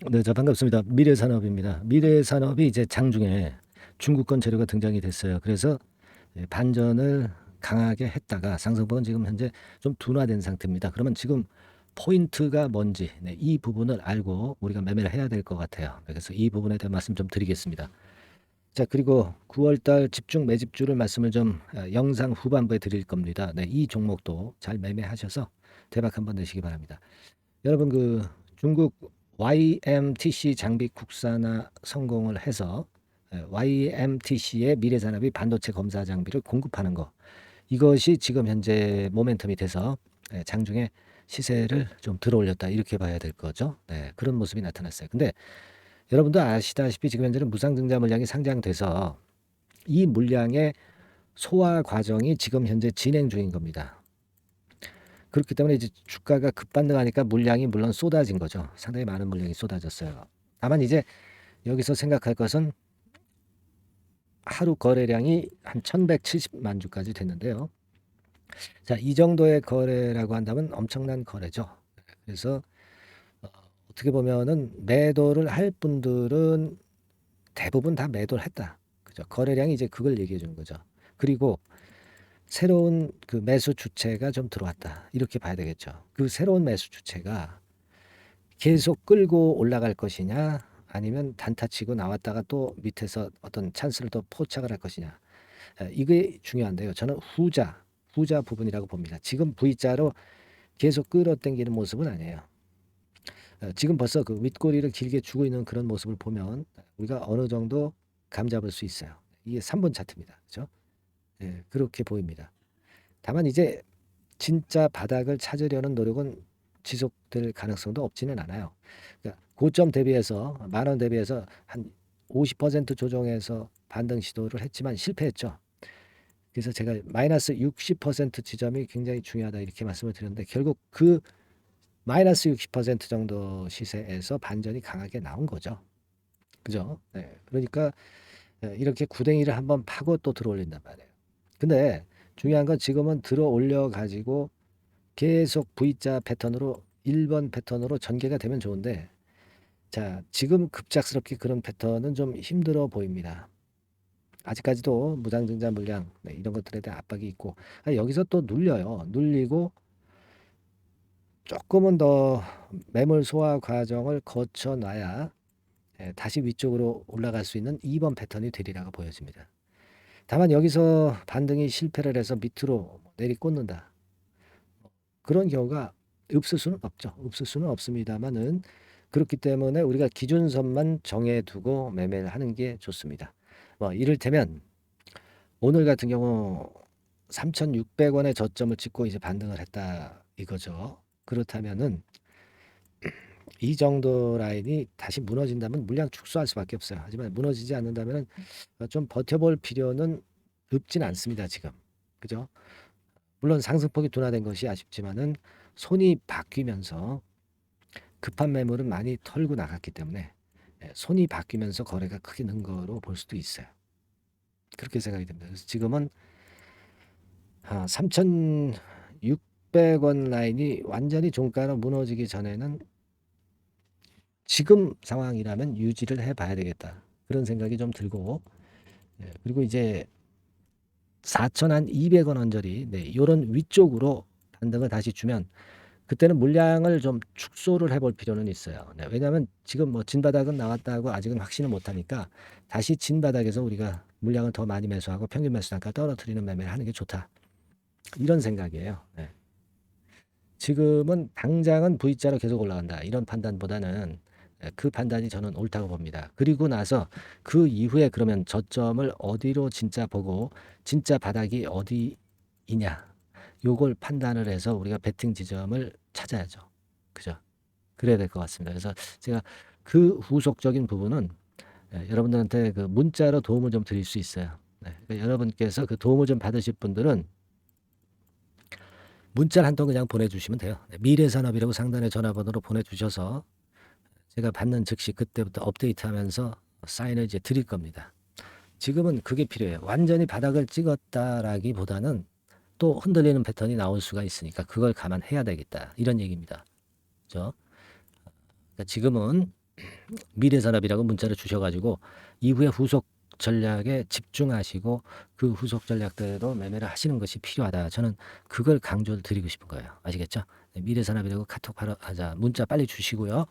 네, 반갑습니다. 미래산업입니다. 미래산업이 이제 장중에 중국권 재료가 등장이 됐어요. 그래서 반전을 강하게 했다가 상승폭은 지금 현재 좀 둔화된 상태입니다. 그러면 지금 포인트가 뭔지 이 부분을 알고 우리가 매매를 해야 될 것 같아요. 그래서 이 부분에 대한 말씀 좀 드리겠습니다. 자, 그리고 9월달 집중 매집주를 말씀을 좀 영상 후반부에 드릴 겁니다. 네, 이 종목도 잘 매매하셔서 대박 한번 내시기 바랍니다. 여러분, 그 중국 YMTC 장비 국산화 성공을 해서 YMTC의 미래산업이 반도체 검사 장비를 공급하는 거, 이것이 지금 현재 모멘텀이 돼서 장중에 시세를 좀 들어올렸다, 이렇게 봐야 될 거죠. 네, 그런 모습이 나타났어요. 근데 여러분도 아시다시피 지금 현재는 무상증자 물량이 상장돼서 이 물량의 소화 과정이 지금 현재 진행 중인 겁니다. 그렇기 때문에 이제 주가가 급반등하니까 물량이 물론 쏟아진 거죠. 상당히 많은 물량이 쏟아졌어요. 다만 이제 여기서 생각할 것은 하루 거래량이 한 1170만 주까지 됐는데요. 자, 이 정도의 거래라고 한다면 엄청난 거래죠. 그래서 어떻게 보면은 매도를 할 분들은 대부분 다 매도를 했다. 그죠? 거래량이 이제 그걸 얘기해 주는 거죠. 그리고 새로운 그 매수 주체가 좀 들어왔다, 이렇게 봐야 되겠죠. 그 새로운 매수 주체가 계속 끌고 올라갈 것이냐, 아니면 단타 치고 나왔다가 또 밑에서 어떤 찬스를 또 포착을 할 것이냐. 이게 중요한데요. 저는 후자 부분이라고 봅니다. 지금 V자로 계속 끌어당기는 모습은 아니에요. 지금 벌써 그 윗꼬리를 길게 주고 있는 그런 모습을 보면 우리가 어느 정도 감 잡을 수 있어요. 이게 3분 차트입니다. 그렇죠? 예, 그렇게 보입니다. 다만 이제 진짜 바닥을 찾으려는 노력은 지속될 가능성도 없지는 않아요. 그러니까 고점 대비해서 만 원 대비해서 한 50% 조정해서 반등 시도를 했지만 실패했죠. 그래서 제가 마이너스 60% 지점이 굉장히 중요하다, 이렇게 말씀을 드렸는데 결국 그 마이너스 60% 정도 시세에서 반전이 강하게 나온 거죠. 그죠? 네. 그러니까 이렇게 구덩이를 한번 파고 또 들어 올린단 말이에요. 근데 중요한 건 지금은 들어 올려 가지고 계속 V자 패턴으로 1번 패턴으로 전개가 되면 좋은데, 자, 지금 급작스럽게 그런 패턴은 좀 힘들어 보입니다. 아직까지도 무상증자 물량 이런 것들에 대한 압박이 있고, 여기서 또 눌려요. 눌리고 조금은 더 매물 소화 과정을 거쳐 놔야 다시 위쪽으로 올라갈 수 있는 2번 패턴이 되리라고 보여집니다. 다만 여기서 반등이 실패를 해서 밑으로 내리꽂는다, 그런 경우가 없을 수는 없죠. 없을 수는 없습니다만은, 그렇기 때문에 우리가 기준선만 정해두고 매매를 하는 게 좋습니다. 뭐 이를테면 오늘 같은 경우 3,600원의 저점을 찍고 이제 반등을 했다, 이거죠. 그렇다면은 이 정도 라인이 다시 무너진다면 물량 축소할 수밖에 없어요. 하지만 무너지지 않는다면 좀 버텨볼 필요는 없진 않습니다, 지금. 그죠? 물론 상승폭이 둔화된 것이 아쉽지만은 손이 바뀌면서 급한 매물은 많이 털고 나갔기 때문에 손이 바뀌면서 거래가 크게 는 거로 볼 수도 있어요. 그렇게 생각이 됩니다. 그래서 지금은 3,600원 라인이 완전히 종가로 무너지기 전에는 지금 상황이라면 유지를 해봐야 되겠다, 그런 생각이 좀 들고, 그리고 이제 4,200원 언저리 이런 위쪽으로 반등을 다시 주면 그때는 물량을 좀 축소를 해볼 필요는 있어요. 왜냐하면 지금 뭐 진바닥은 나왔다고 아직은 확신을 못하니까 다시 진바닥에서 우리가 물량을 더 많이 매수하고 평균 매수 단가 떨어뜨리는 매매를 하는 게 좋다, 이런 생각이에요. 지금은 당장은 V자로 계속 올라간다, 이런 판단보다는 그 판단이 저는 옳다고 봅니다. 그리고 나서 그 이후에 그러면 저점을 어디로 진짜 보고 진짜 바닥이 어디이냐, 요걸 판단을 해서 우리가 베팅 지점을 찾아야죠. 그죠? 그래야 될 것 같습니다. 그래서 제가 그 후속적인 부분은 여러분들한테 그 문자로 도움을 좀 드릴 수 있어요. 그러니까 여러분께서 그 도움을 좀 받으실 분들은 문자를 한 통 그냥 보내주시면 돼요. 미래산업이라고 상단에 전화번호로 보내주셔서 제가 받는 즉시 그때부터 업데이트하면서 사인을 이제 드릴 겁니다. 지금은 그게 필요해요. 완전히 바닥을 찍었다라기보다는 또 흔들리는 패턴이 나올 수가 있으니까 그걸 감안해야 되겠다, 이런 얘기입니다. 그죠? 그러니까 지금은 미래산업이라고 문자를 주셔가지고 이후에 후속 전략에 집중하시고 그 후속 전략대로 매매를 하시는 것이 필요하다. 저는 그걸 강조를 드리고 싶은 거예요. 아시겠죠? 네, 미래산업이라고 카톡 바로 하자. 문자 빨리 주시고요.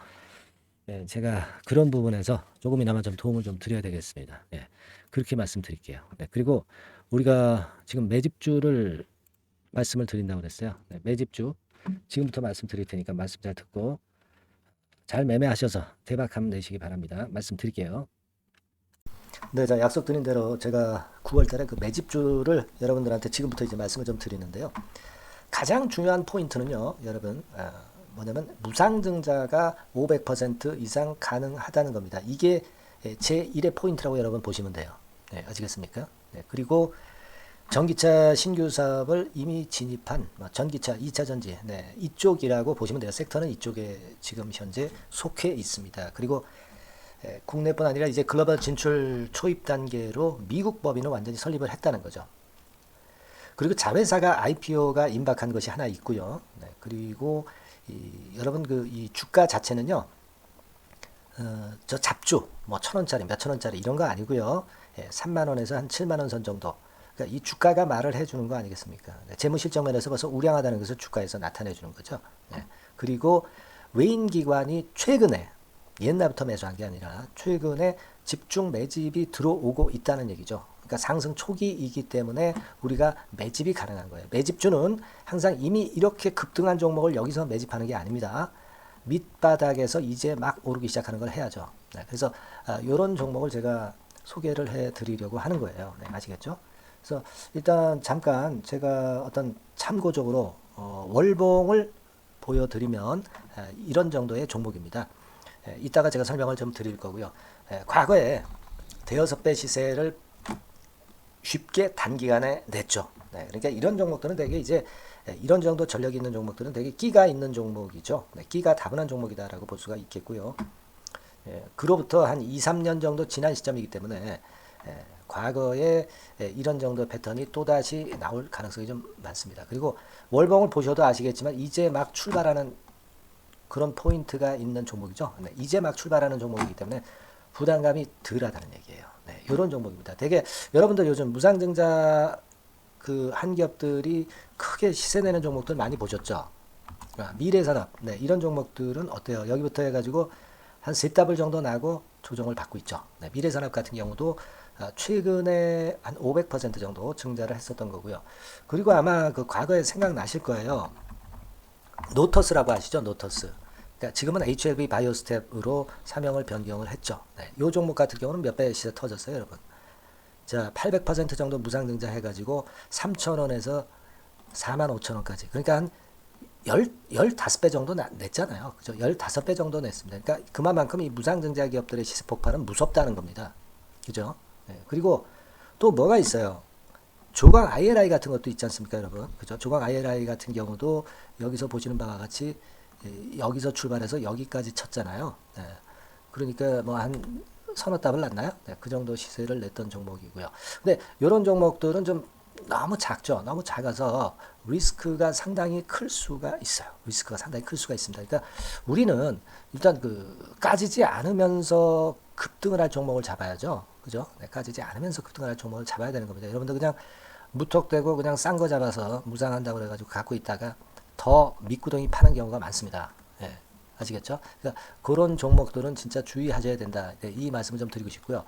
네, 제가 그런 부분에서 조금이나마 좀 도움을 좀 드려야 되겠습니다. 네, 그렇게 말씀드릴게요. 네, 그리고 우리가 지금 매집주를 말씀을 드린다고 그랬어요. 네, 매집주 지금부터 말씀드릴 테니까 말씀 잘 듣고 잘 매매하셔서 대박 한번 내시기 바랍니다. 말씀드릴게요. 네, 자 약속드린 대로 제가 9월달에 그 매집주를 여러분들한테 지금부터 이제 말씀을 좀 드리는데요. 가장 중요한 포인트는요, 여러분 뭐냐면 무상증자가 500% 이상 가능하다는 겁니다. 이게 제 1의 포인트라고 여러분 보시면 돼요. 네, 아시겠습니까? 네, 그리고 전기차 신규 사업을 이미 진입한 전기차 2차 전지 네, 이쪽이라고 보시면 돼요. 섹터는 이쪽에 지금 현재 속해 있습니다. 그리고 국내뿐 아니라 이제 글로벌 진출 초입 단계로 미국 법인을 완전히 설립을 했다는 거죠. 그리고 자회사가 IPO가 임박한 것이 하나 있고요. 네, 그리고 여러분 그 이 주가 자체는요. 저 잡주 뭐 1,000원짜리 몇천 원짜리 이런 거 아니고요. 3만 원에서 한 7만 원 선 정도. 그러니까 이 주가가 말을 해주는 거 아니겠습니까? 네, 재무실적 면에서 벌써 우량하다는 것을 주가에서 나타내 주는 거죠. 네, 그리고 외인 기관이 최근에 옛날부터 매수한 게 아니라 최근에 집중 매집이 들어오고 있다는 얘기죠. 그러니까 상승 초기이기 때문에 우리가 매집이 가능한 거예요. 매집주는 항상 이미 이렇게 급등한 종목을 여기서 매집하는 게 아닙니다. 밑바닥에서 이제 막 오르기 시작하는 걸 해야죠. 네, 그래서 이런 종목을 제가 소개를 해드리려고 하는 거예요. 네, 아시겠죠? 그래서 일단 잠깐 제가 어떤 참고적으로 월봉을 보여드리면 이런 정도의 종목입니다. 이따가 제가 설명을 좀 드릴 거고요. 과거에 대여섯 배 시세를 쉽게 단기간에 냈죠. 네, 그러니까 이런 종목들은 되게 이제 이런 정도 전력이 있는 종목들은 되게 끼가 있는 종목이죠. 네, 끼가 다분한 종목이다라고 볼 수가 있겠고요. 그로부터 한 2, 3년 정도 지난 시점이기 때문에 과거에 이런 정도 패턴이 또다시 나올 가능성이 좀 많습니다. 그리고 월봉을 보셔도 아시겠지만 이제 막 출발하는 그런 포인트가 있는 종목이죠. 네, 이제 막 출발하는 종목이기 때문에 부담감이 덜하다는 얘기예요. 네, 이런 종목입니다. 되게 여러분들 요즘 무상증자 그 한기업들이 크게 시세 내는 종목들 많이 보셨죠? 미래산업, 네, 이런 종목들은 어때요? 여기부터 해가지고 한 세 더블 정도 나고 조정을 받고 있죠. 네, 미래산업 같은 경우도 최근에 한 500% 정도 증자를 했었던 거고요. 그리고 아마 그 과거에 생각나실 거예요. 노터스라고 아시죠? 노터스. 그러니까 지금은 HLB 바이오스텝으로 사명을 변경을 했죠. 네, 이 종목 같은 경우는 몇 배 시세 터졌어요, 여러분. 자, 800% 정도 무상증자 해가지고 3,000원에서 45,000원까지. 그러니까 한 15배 정도 냈잖아요. 그죠? 15배 정도 냈습니다. 그러니까 그만큼 이 무상증자 기업들의 시세 폭발은 무섭다는 겁니다. 그죠? 네, 그리고 또 뭐가 있어요? 조강 ILI 같은 것도 있지 않습니까, 여러분? 그죠? 조강 ILI 같은 경우도 여기서 보시는 바와 같이 여기서 출발해서 여기까지 쳤잖아요. 네. 그러니까 뭐 한 서너 답을 났나요? 네, 그 정도 시세를 냈던 종목이고요. 근데 이런 종목들은 좀 너무 작죠. 너무 작아서 리스크가 상당히 클 수가 있어요. 리스크가 상당히 클 수가 있습니다. 그러니까 우리는 일단 그 까지지 않으면서 급등을 할 종목을 잡아야죠. 그죠? 네, 까지지 않으면서 급등을 할 종목을 잡아야 되는 겁니다. 여러분들 그냥 무턱대고 그냥 싼 거 잡아서 무상한다고 그래가지고 갖고 있다가 더 밑구덩이 파는 경우가 많습니다. 예, 아시겠죠? 그러니까 그런 종목들은 진짜 주의하셔야 된다. 네, 이 말씀을 좀 드리고 싶고요.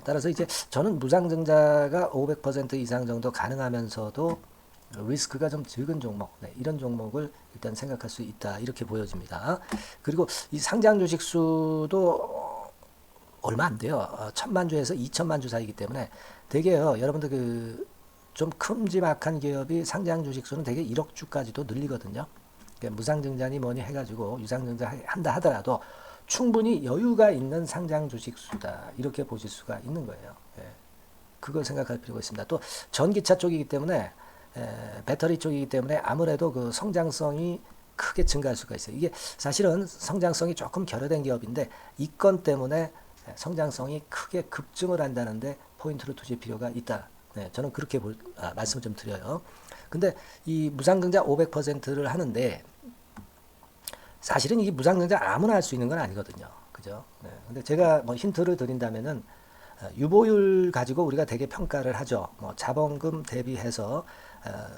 따라서 이제 저는 무상증자가 500% 이상 정도 가능하면서도 리스크가 좀 적은 종목, 네, 이런 종목을 일단 생각할 수 있다. 이렇게 보여집니다. 그리고 이 상장 주식 수도 얼마 안 돼요. 1,000만 주에서 2천만 주 사이기 때문에 되게요. 여러분들 그 좀 큼지막한 기업이 상장 주식 수는 되게 1억 주까지도 늘리거든요. 그러니까 무상증자니 뭐니 해가지고 유상증자 한다 하더라도 충분히 여유가 있는 상장 주식 수다. 이렇게 보실 수가 있는 거예요. 예. 그걸 생각할 필요가 있습니다. 또 전기차 쪽이기 때문에 배터리 쪽이기 때문에 아무래도 그 성장성이 크게 증가할 수가 있어요. 이게 사실은 성장성이 조금 결여된 기업인데 이 건 때문에 성장성이 크게 급증을 한다는데 포인트를 두실 필요가 있다. 네, 저는 그렇게 말씀을 좀 드려요. 근데 이 무상증자 500%를 하는데 사실은 이게 무상증자 아무나 할 수 있는 건 아니거든요. 그죠? 그죠? 네. 근데 제가 뭐 힌트를 드린다면은 유보율 가지고 우리가 되게 평가를 하죠. 뭐 자본금 대비해서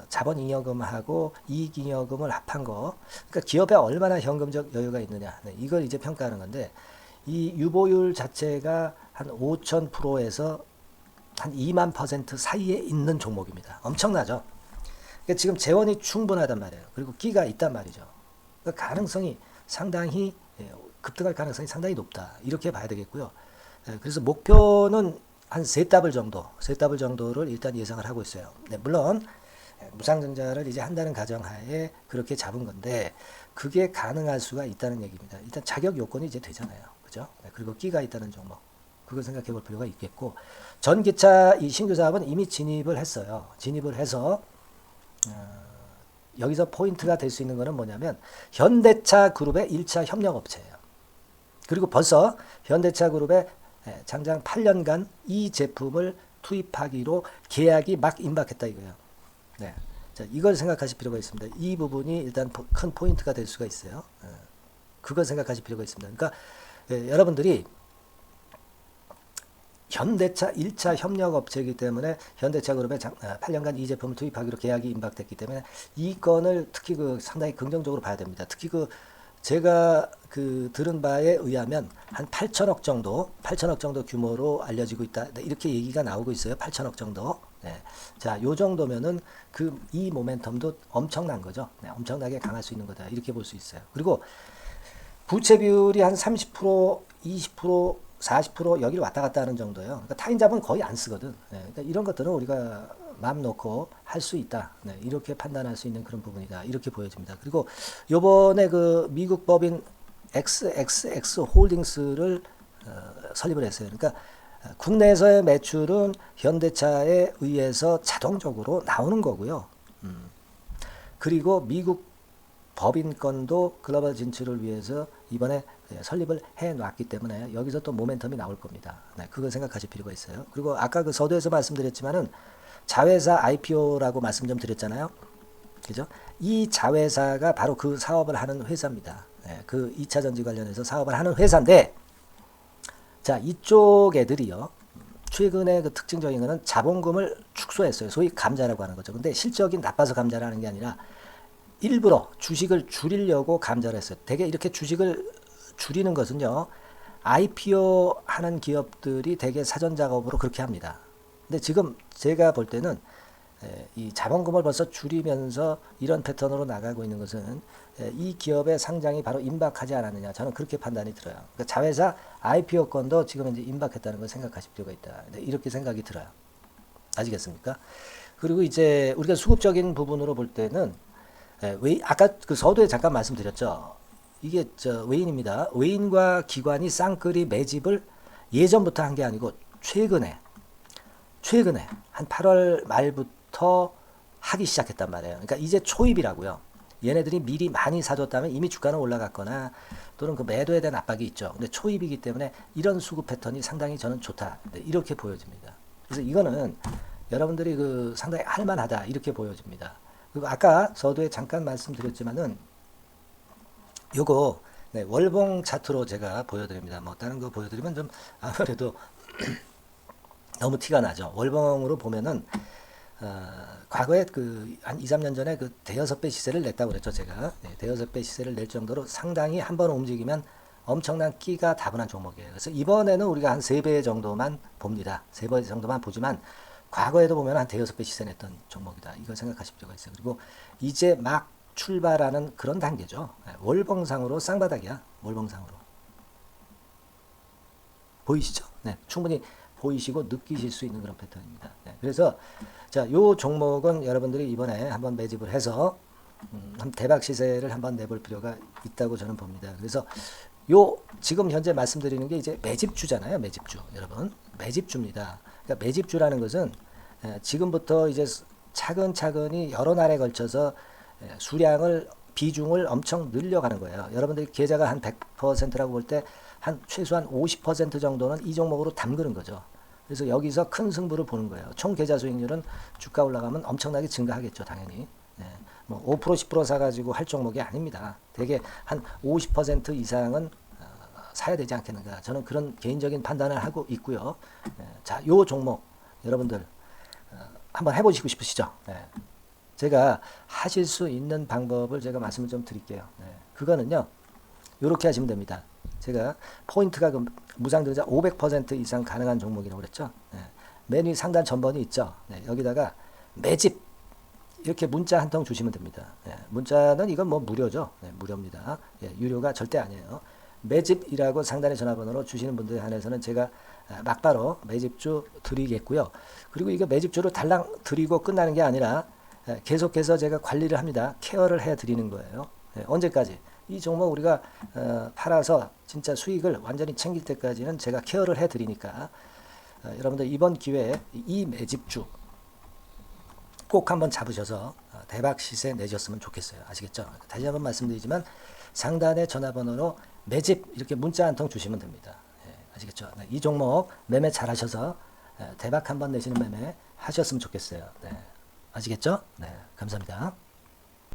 자본잉여금하고 이익잉여금을 합한 거. 그러니까 기업에 얼마나 현금적 여유가 있느냐. 네, 이걸 이제 평가하는 건데 이 유보율 자체가 한 5,000%에서 한 2만 % 사이에 있는 종목입니다. 엄청나죠. 그러니까 지금 재원이 충분하단 말이에요. 그리고 끼가 있단 말이죠. 그러니까 가능성이 상당히 급등할 가능성이 상당히 높다. 이렇게 봐야 되겠고요. 그래서 목표는 한 세 더블 정도를 일단 예상을 하고 있어요. 네, 물론 무상증자를 이제 한다는 가정하에 그렇게 잡은 건데 그게 가능할 수가 있다는 얘기입니다. 일단 자격 요건이 이제 되잖아요. 그죠? 네, 그리고 끼가 있다는 종목. 그걸 생각해 볼 필요가 있겠고 전기차 이 신규 사업은 이미 진입을 했어요. 진입을 해서 여기서 포인트가 될 수 있는 거는 뭐냐면 현대차 그룹의 1차 협력업체예요. 그리고 벌써 현대차 그룹의 장장 8년간 이 제품을 투입하기로 계약이 막 임박했다 이거예요. 네. 자, 이걸 생각하실 필요가 있습니다. 이 부분이 일단 큰 포인트가 될 수가 있어요. 그걸 생각하실 필요가 있습니다. 그러니까 여러분들이 현대차 1차 협력업체이기 때문에 현대차 그룹에 8년간 이 제품을 투입하기로 계약이 임박됐기 때문에 이 건을 특히 상당히 긍정적으로 봐야 됩니다. 특히 제가 들은 바에 의하면 한 8천억 정도 규모로 알려지고 있다. 네, 이렇게 얘기가 나오고 있어요. 8천억 정도. 네. 자, 요 정도면은 이 모멘텀도 엄청난 거죠. 네, 엄청나게 강할 수 있는 거다. 이렇게 볼 수 있어요. 그리고 부채 비율이 한 30%, 20%, 40% 여기를 왔다 갔다 하는 정도예요. 그러니까 타인잡은 거의 안 쓰거든. 네, 그러니까 이런 것들은 우리가 마음 놓고 할 수 있다. 네, 이렇게 판단할 수 있는 그런 부분이다. 이렇게 보여집니다. 그리고 요번에 미국 법인 XXX 홀딩스를 설립을 했어요. 그러니까 국내에서의 매출은 현대차에 의해서 자동적으로 나오는 거고요. 그리고 미국 법인권도 글로벌 진출을 위해서 이번에 설립을 해놨기 때문에 여기서 또 모멘텀이 나올 겁니다. 네, 그걸 생각하실 필요가 있어요. 그리고 아까 서두에서 말씀드렸지만은 자회사 IPO라고 말씀 좀 드렸잖아요. 그죠? 이 자회사가 바로 그 사업을 하는 회사입니다. 네, 그 2차 전지 관련해서 사업을 하는 회사인데, 자, 이쪽 애들이요. 최근에 특징적인 거는 자본금을 축소했어요. 소위 감자라고 하는 거죠. 근데 실적이 나빠서 감자를 하는 게 아니라 일부러 주식을 줄이려고 감자를 했어요. 되게 이렇게 주식을 줄이는 것은요. IPO 하는 기업들이 되게 사전 작업으로 그렇게 합니다. 근데 지금 제가 볼 때는 이 자본금을 벌써 줄이면서 이런 패턴으로 나가고 있는 것은 이 기업의 상장이 바로 임박하지 않았느냐. 저는 그렇게 판단이 들어요. 그러니까 자회사 IPO권도 지금 이제 임박했다는 걸 생각하실 필요가 있다. 이렇게 생각이 들어요. 아시겠습니까? 그리고 이제 우리가 수급적인 부분으로 볼 때는 아까 서두에 잠깐 말씀드렸죠. 이게 외인입니다. 외인과 기관이 쌍끌이 매집을 예전부터 한 게 아니고 최근에 한 8월 말부터 하기 시작했단 말이에요. 그러니까 이제 초입이라고요. 얘네들이 미리 많이 사줬다면 이미 주가는 올라갔거나 또는 매도에 대한 압박이 있죠. 근데 초입이기 때문에 이런 수급 패턴이 상당히 저는 좋다. 이렇게 보여집니다. 그래서 이거는 여러분들이 상당히 할만하다. 이렇게 보여집니다. 그리고 아까 서두에 잠깐 말씀드렸지만은 요거 월봉 차트로 제가 보여드립니다. 뭐 다른 거 보여드리면 좀 아무래도 너무 티가 나죠. 월봉으로 보면은 과거에 한 2, 3년 전에 대여섯 배 시세를 냈다고 그랬죠. 제가 대여섯 배 시세를 낼 정도로 상당히 한번 움직이면 엄청난 끼가 다분한 종목이에요. 그래서 이번에는 우리가 한 3배 정도만 봅니다. 3배 정도만 보지만 과거에도 보면 한 대여섯 배 시세 냈던 종목이다. 이걸 생각하실 필요가 있어요. 그리고 이제 막 출발하는 그런 단계죠. 월봉상으로 쌍바닥이야. 월봉상으로. 보이시죠? 네, 충분히 보이시고 느끼실 수 있는 그런 패턴입니다. 네, 그래서 자, 요 종목은 여러분들이 이번에 한번 매집을 해서 대박 시세를 한번 내볼 필요가 있다고 저는 봅니다. 그래서 지금 현재 말씀드리는 게 이제 매집주잖아요. 매집주. 여러분. 매집주입니다. 그러니까 매집주라는 것은 지금부터 이제 차근차근히 여러 날에 걸쳐서 비중을 엄청 늘려가는 거예요. 여러분들이 계좌가 한 100%라고 볼 때 한 최소한 50% 정도는 이 종목으로 담그는 거죠. 그래서 여기서 큰 승부를 보는 거예요. 총 계좌 수익률은 주가 올라가면 엄청나게 증가하겠죠, 당연히. 네. 뭐 5% 10% 사가지고 할 종목이 아닙니다. 되게 한 50% 이상은 사야 되지 않겠는가. 저는 그런 개인적인 판단을 하고 있고요. 자, 요 종목 여러분들 한번 해보시고 싶으시죠? 제가 하실 수 있는 방법을 제가 말씀을 좀 드릴게요. 그거는요. 이렇게 하시면 됩니다. 제가 포인트가 그 무상증자 500% 이상 가능한 종목이라고 그랬죠. 메뉴 상단 전번이 있죠. 여기다가 매집 이렇게 문자 한 통 주시면 됩니다. 문자는 이건 뭐 무료죠. 무료입니다. 유료가 절대 아니에요. 매집이라고 상단의 전화번호로 주시는 분들에 한해서는 제가 막바로 매집주 드리겠고요. 그리고 이거 매집주를 달랑 드리고 끝나는 게 아니라 계속해서 제가 관리를 합니다. 케어를 해 드리는 거예요. 언제까지? 이 종목 우리가 팔아서 진짜 수익을 완전히 챙길 때까지는 제가 케어를 해 드리니까 여러분들 이번 기회에 이 매집주 꼭 한번 잡으셔서 대박 시세 내셨으면 좋겠어요. 아시겠죠? 다시 한번 말씀드리지만 상단의 전화번호로 매집 이렇게 문자 한 통 주시면 됩니다. 아시겠죠? 이 종목 매매 잘 하셔서 대박 한번 내시는 매매 하셨으면 좋겠어요. 아시겠죠? 감사합니다.